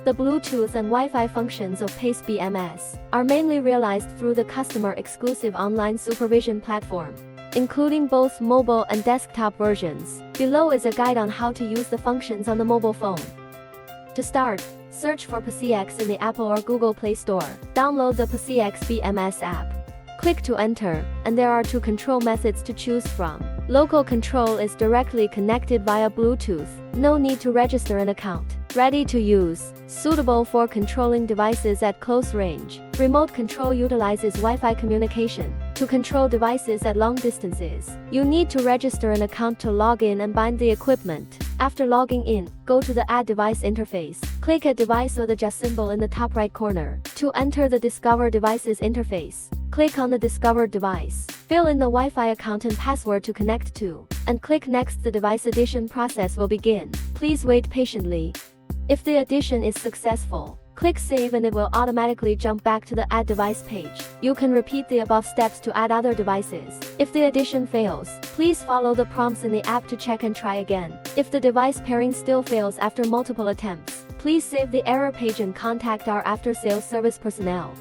The Bluetooth and Wi-Fi functions of PACE BMS are mainly realized through the customer-exclusive online supervision platform, including both mobile and desktop versions. Below is a guide on how to use the functions on the mobile phone. To start, search for PCX in the Apple or Google Play Store. Download the PCX BMS app. Click to enter, and there are two control methods to choose from. Local control is directly connected via Bluetooth. No need to register an account. Ready to use. Suitable for controlling devices at close range. Remote control utilizes Wi-Fi communication to control devices at long distances. You need to register an account to log in and bind the equipment. After logging in, go to the Add Device interface. Click Add Device or the just symbol in the top right corner. To enter the Discover Devices interface, click on the discovered device. Fill in the Wi-Fi account and password to connect to, and click Next. The device addition process will begin. Please wait patiently. If the addition is successful, click Save and it will automatically jump back to the Add Device page. You can repeat the above steps to add other devices. If the addition fails, please follow the prompts in the app to check and try again. If the device pairing still fails after multiple attempts, please save the error page and contact our after-sales service personnel.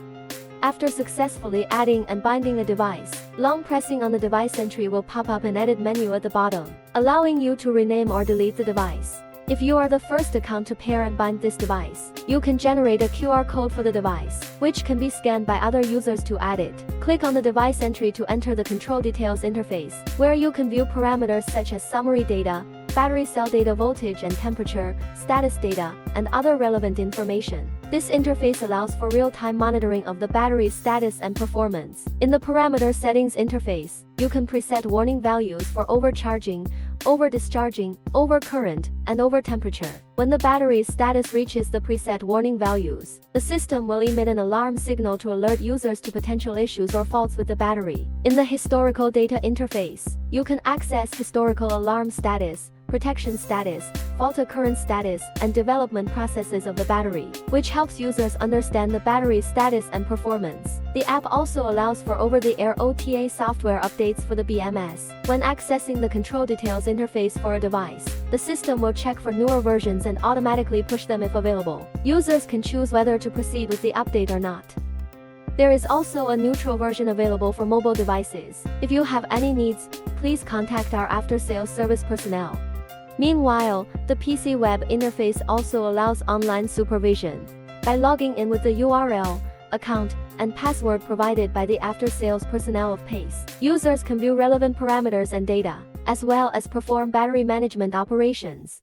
After successfully adding and binding a device, long pressing on the device entry will pop up an edit menu at the bottom, allowing you to rename or delete the device. If you are the first account to pair and bind this device, you can generate a QR code for the device, which can be scanned by other users to add it. Click on the device entry to enter the control details interface, where you can view parameters such as summary data, battery cell data, voltage and temperature, status data, and other relevant information. This interface allows for real-time monitoring of the battery's status and performance. In the parameter settings interface, you can preset warning values for overcharging, over-discharging, overcurrent, and over-temperature. When the battery's status reaches the preset warning values, the system will emit an alarm signal to alert users to potential issues or faults with the battery. In the historical data interface, you can access historical alarm status, protection status, fault occurrence status, and development processes of the battery, which helps users understand the battery's status and performance. The app also allows for over-the-air OTA software updates for the BMS. When accessing the control details interface for a device, the system will check for newer versions and automatically push them if available. Users can choose whether to proceed with the update or not. There is also a neutral version available for mobile devices. If you have any needs, please contact our after-sales service personnel. Meanwhile, the PC web interface also allows online supervision. By logging in with the URL, account, and password provided by the after-sales personnel of PACE, users can view relevant parameters and data, as well as perform battery management operations.